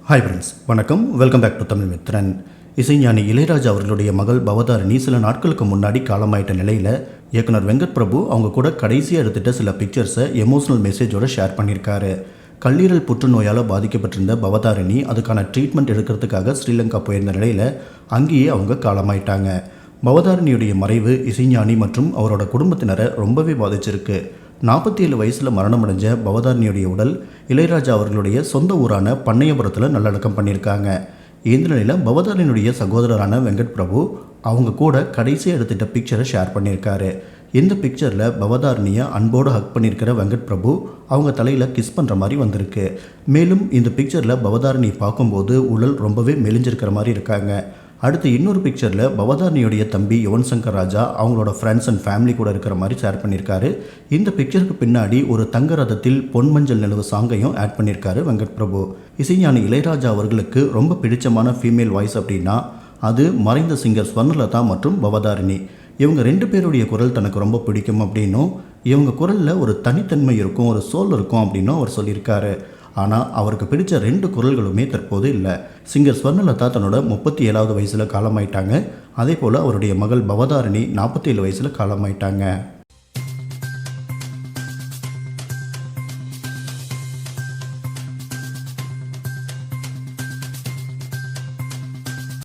Hi friends, வணக்கம். Welcome back to Tamil Mithran. இசைஞானி இளையராஜா அவர்களுடைய மகள் பவதாரணி சில நாட்களுக்கு முன்னாடி காலமாயிட்ட நிலையில் இயக்குனர் வெங்கட் பிரபு அவங்க கூட கடைசியாக எடுத்துகிட்ட சில பிக்சர்ஸை எமோஷனல் மெசேஜோடு ஷேர் பண்ணியிருக்காரு. கல்லீரல் புற்றுநோயால் பாதிக்கப்பட்டிருந்த பவதாரணி அதுக்கான ட்ரீட்மெண்ட் எடுக்கிறதுக்காக ஸ்ரீலங்கா போயிருந்த நிலையில் அங்கேயே அவங்க காலமாயிட்டாங்க. பவதாரணியுடைய மறைவு இசைஞானி மற்றும் அவரோட குடும்பத்தினரை ரொம்பவே பாதிச்சிருக்கு. 47 வயசில் மரணமடைஞ்ச பவதாரணியுடைய உடல் இளையராஜா அவர்களுடைய சொந்த ஊரான பண்ணையபுரத்தில் நல்லடக்கம் பண்ணியிருக்காங்க. இந்த நிலையில் பவதாரணியுடைய சகோதரரான வெங்கட் பிரபு அவங்க கூட கடைசியாக எடுத்துகிட்ட பிக்சரை ஷேர் பண்ணியிருக்காரு. இந்த பிக்சரில் பவதாரணியை அன்போடு ஹக் பண்ணியிருக்கிற வெங்கட் பிரபு அவங்க தலையில் கிஸ் பண்ணுற மாதிரி வந்திருக்கு. மேலும் இந்த பிக்சரில் பவதாரணி பார்க்கும்போது உடல் ரொம்பவே மெலிஞ்சிருக்கிற மாதிரி இருக்காங்க. அடுத்து இன்னொரு பிக்சரில் பவதாரணியுடைய தம்பி யுவன் சங்கர் ராஜா அவங்களோட ஃப்ரெண்ட்ஸ் அண்ட் ஃபேமிலி கூட இருக்கிற மாதிரி ஷேர் பண்ணியிருக்காரு. இந்த பிக்சருக்கு பின்னாடி ஒரு தங்க ரதத்தில் பொன் மஞ்சள் நிலவு சாங்கையும் ஆட் பண்ணியிருக்காரு வெங்கட் பிரபு. இசைஞானி இளையராஜா அவர்களுக்கு ரொம்ப பிடிச்சமான ஃபீமேல் வாய்ஸ் அப்படின்னா அது மறைந்த சிங்கர் ஸ்வர்ணலதா மற்றும் பவதாரணி. இவங்க 2 பேருடைய குரல் தனக்கு ரொம்ப பிடிக்கும் அப்படின்னும் இவங்க குரலில் ஒரு தனித்தன்மை இருக்கும், ஒரு சோல் இருக்கும் அப்படின்னும் அவர் சொல்லியிருக்காரு. ஆனால் அவருக்கு பிடிச்ச 2 குரல்களுமே தற்போது இல்லை. சிங்கர் ஸ்வர்ணலதா தன்னோட 37வது வயசில் காலமாயிட்டாங்க. அதே போல் அவருடைய மகள் பவதாரணி 47 வயசில் காலமாயிட்டாங்க.